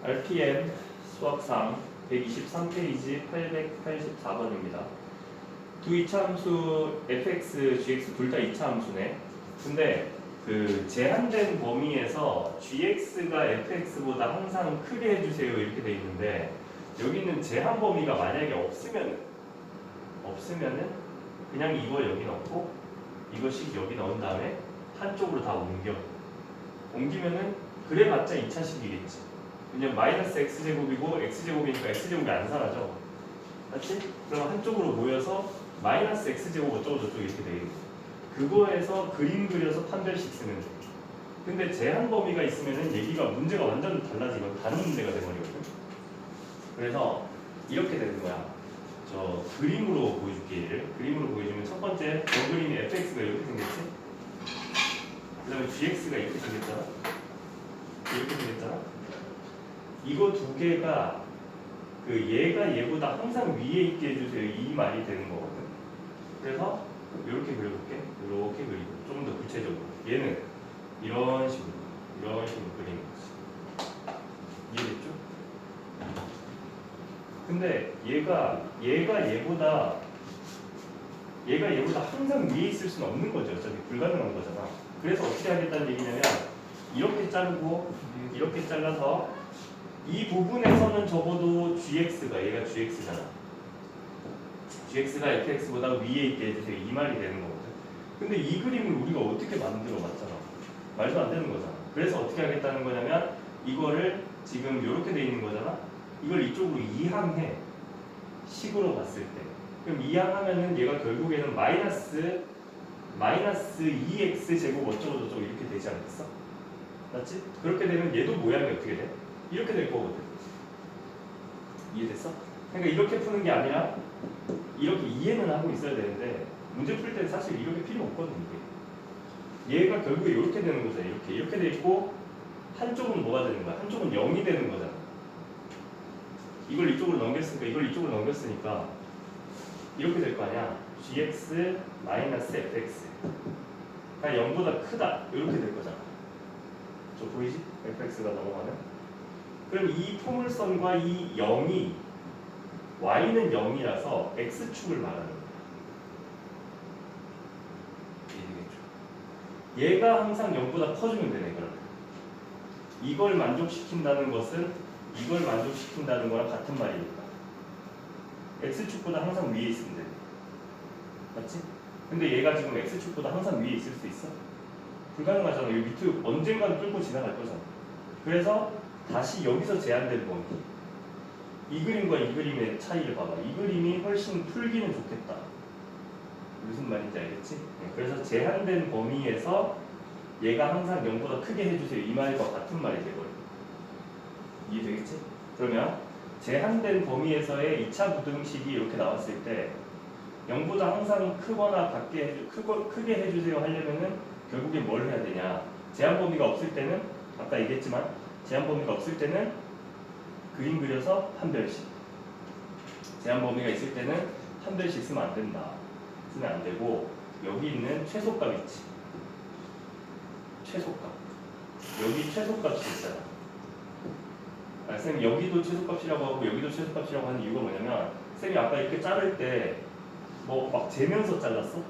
RPM 수학상 123페이지 884번입니다. 두 이차함수 fx, gx 둘 다 이차함수네. 근데 그 제한된 범위에서 gx가 fx보다 항상 크게 해주세요 이렇게 돼 있는데, 여기는 제한 범위가 만약에 없으면은 그냥 이거 여기 넣고 이거씩 여기 넣은 다음에 한쪽으로 다 옮기면은 그래봤자 2차식이겠지. 왜냐면 마이너스 x제곱이고 x제곱이니까 x제곱이 안 사라져. 맞지? 그럼 한쪽으로 모여서 마이너스 x제곱 어쩌고저쩌고 이렇게 되겠지. 그거에서 그림 그려서 판별식 쓰면 돼. 근데 제한 범위가 있으면은 얘기가 문제가 완전 달라지고 다른 문제가 돼버리거든. 그래서 이렇게 되는 거야. 저 그림으로 보여줄게. 얘를 그림으로 보여주면 첫 번째 저 그림이 fx가 이렇게 생겼지. 그 다음에 gx가 이렇게 생겼잖아. 이렇게 생겼잖아. 이거 두 개가 그 얘가 얘보다 항상 위에 있게 해주세요 이 말이 되는 거거든. 그래서 이렇게 그려볼게. 이렇게 그리고 좀 더 구체적으로 얘는 이런 식으로 그리는 거지. 이해됐죠? 근데 얘가 얘보다 항상 위에 있을 수는 없는 거죠. 어차피 불가능한 거잖아. 그래서 어떻게 하겠다는 얘기냐면 이렇게 자르고 이렇게 잘라서 이 부분에서는 적어도 gx가 얘가 gx잖아. gx가 fx보다 위에 있게 해주세요 이 말이 되는 거거든. 근데 이 그림을 우리가 어떻게 만들어 봤잖아. 말도 안 되는 거잖아. 그래서 어떻게 하겠다는 거냐면 이거를 지금 이렇게 돼 있는 거잖아. 이걸 이쪽으로 이항해. 식으로 봤을 때. 그럼 이항하면은 얘가 결국에는 마이너스 2x 제곱 어쩌고저쩌고 이렇게 되지 않겠어? 맞지? 그렇게 되면 얘도 모양이 어떻게 돼? 이렇게 될 거거든. 이해됐어? 그러니까 이렇게 푸는 게 아니라 이렇게 이해는 하고 있어야 되는데 문제 풀 때는 사실 이렇게 필요 없거든. 이게 얘가 결국에 이렇게 되는 거잖아. 이렇게 돼 있고 한쪽은 뭐가 되는 거야? 한쪽은 0이 되는 거잖아. 이걸 이쪽으로 넘겼으니까 이렇게 될 거 아니야. gx 마이너스 fx 가 0보다 크다 이렇게 될 거잖아. 저 보이지? fx가 넘어가는. 그럼 이 포물선과 이 0이 y는 0이라서 x축을 말하는 거야. 이해되겠죠? 얘가 항상 0보다 커지면 되네. 그러면 이걸 만족시킨다는 것은 이걸 만족시킨다는 거랑 같은 말이니까 x축보다 항상 위에 있으면 돼. 맞지? 근데 얘가 지금 x축보다 항상 위에 있을 수 있어? 불가능하잖아. 여기 밑에 언젠간 뚫고 지나갈 거잖아. 그래서 다시 여기서 제한된 범위. 이 그림과 이 그림의 차이를 봐봐. 이 그림이 훨씬 풀기는 좋겠다. 무슨 말인지 알겠지? 네, 그래서 제한된 범위에서 얘가 항상 0보다 크게 해주세요 이 말과 같은 말이 되거든. 이해되겠지? 그러면 제한된 범위에서의 2차 부등식이 이렇게 나왔을 때 0보다 항상 크거나 크게 해주세요 하려면은 결국에 뭘 해야 되냐? 제한 범위가 없을 때는 아까 얘기했지만 제한 범위가 없을 때는 그림 그려서 판별식. 제한 범위가 있을 때는 판별식 쓰면 안 된다. 쓰면 안 되고 여기 있는 최소값 있지. 최소값. 여기 최소값이 있잖아. 쌤이 여기도 최소값이라고 하고 여기도 최소값이라고 하는 이유가 뭐냐면 쌤이 아까 이렇게 자를 때 뭐 막 재면서 잘랐어?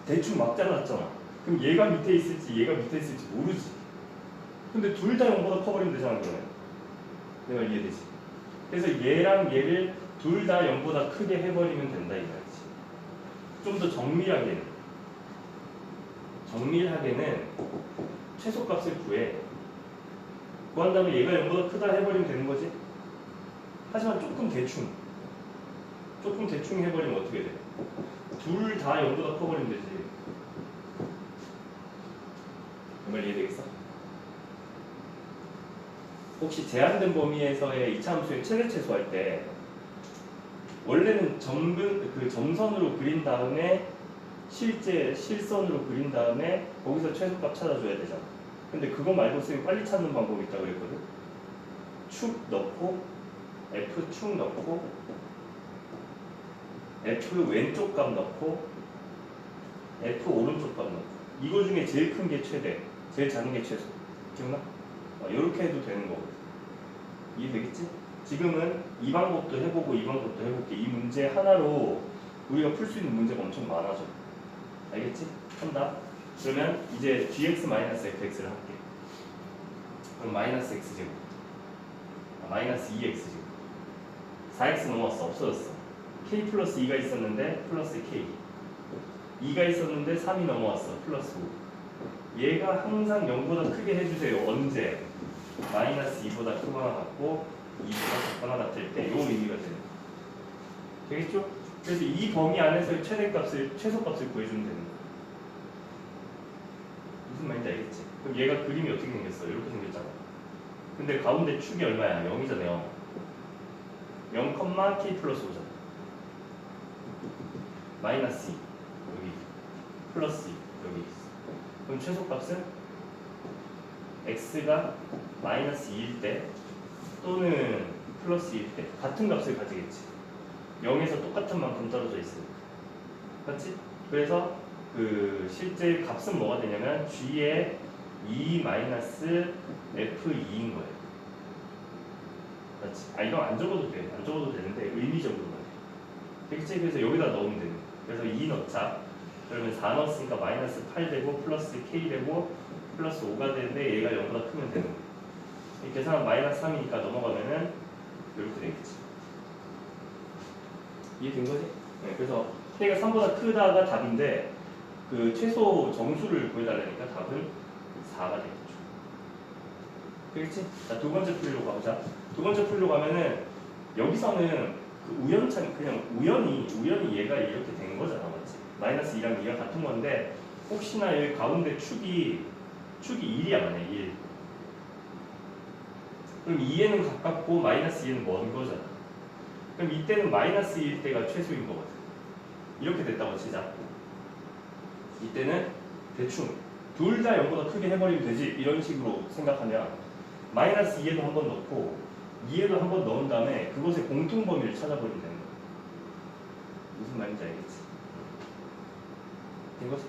대충 막 잘랐잖아. 그럼 얘가 밑에 있을지 얘가 밑에 있을지 모르지. 근데 둘 다 0보다 커버리면 되잖아. 그러면 내 말 이해되지? 그래서 얘랑 얘를 둘 다 0보다 크게 해버리면 된다 이 말이지. 좀 더 정밀하게는 최소값을 구한 다음에 얘가 0보다 크다 해버리면 되는 거지. 하지만 조금 대충 해버리면 어떻게 돼? 둘 다 0보다 커버리면 되지. 정말 이해되겠어? 혹시 제한된 범위에서의 이차함수의 최대 최소할 때 원래는 점선으로 그린 다음에 실선으로 그린 다음에 거기서 최소값 찾아줘야 되잖아. 근데 그거 말고 쌤이 빨리 찾는 방법이 있다고 그랬거든. 축 넣고 F축 넣고 F 왼쪽 값 넣고 F 오른쪽 값 넣고 이거 중에 제일 큰 게 최대, 제일 작은 게 최소. 기억나? 이렇게 해도 되는 거거든. 이해되겠지? 지금은 이 방법도 해보고 이 방법도 해볼게. 이 문제 하나로 우리가 풀 수 있는 문제가 엄청 많아져. 알겠지? 한다. 그러면 이제 gx-fx를 할게. 그럼 마이너스 x제곱 마이너스 2x제곱 4x 넘어왔어. 없어졌어. k 플러스 2가 있었는데 플러스 k 2가 있었는데 3이 넘어왔어. 플러스 5 얘가 항상 0보다 크게 해주세요. 언제? 마이너스 2보다 크거나 같고 2보다 작거나 같을 때 요 의미가 되는 거야. 되겠죠? 그래서 이 범위 안에서 최대값을 최소값을 구해주면 되는 거야. 무슨 말인지 알겠지? 그럼 얘가 그림이 어떻게 생겼어? 이렇게 생겼잖아. 근데 가운데 축이 얼마야? 0이잖아요. 0, k 플러스 5잖아. 마이너스 2 여기 플러스 2 여기 있어. 그럼 최소값은 x가 마이너스 2일 때 또는 플러스 2일 때 같은 값을 가지겠지. 0에서 똑같은 만큼 떨어져 있으니까. 맞지? 그래서 그 실제 값은 뭐가 되냐면 g의 2-f2인 거예요. 맞지? 이건 안 적어도 돼. 안 적어도 되는데 의미적으로만 돼. 되겠지? 그래서 여기다 넣으면 되는 거야. 그래서 2 넣자. 그러면 4 넣었으니까 마이너스 8 되고 플러스 k 되고 플러스 5가 되는데 얘가 0보다 크면 되는 거야. 이 계산은 마이너스 3이니까 넘어가면은 이렇게 되겠지. 이해된 거지? 네, 그래서 k가 3보다 크다가 답인데 그 최소 정수를 구해달라니까 답은 4가 되겠죠. 그렇지? 자, 두 번째 풀이로 가보자. 두 번째 풀이로 가면은 여기서는 그 우연찮 그냥 우연히 얘가 이렇게 된 거잖아, 맞지? 마이너스 2랑 2가 같은 건데 혹시나 여기 가운데 축이 1이야, 만약 1. 그럼 2에는 가깝고 마이너스 2에는 먼 거잖아. 그럼 이때는 마이너스 2일 때가 최소인 거거든. 이렇게 됐다고 치자. 이때는 대충 둘 다 0보다 크게 해버리면 되지 이런 식으로 생각하면 마이너스 2에도 한번 넣고 2에도 한번 넣은 다음에 그것의 공통범위를 찾아버리면 되는 거야. 무슨 말인지 알겠지? 된 거지?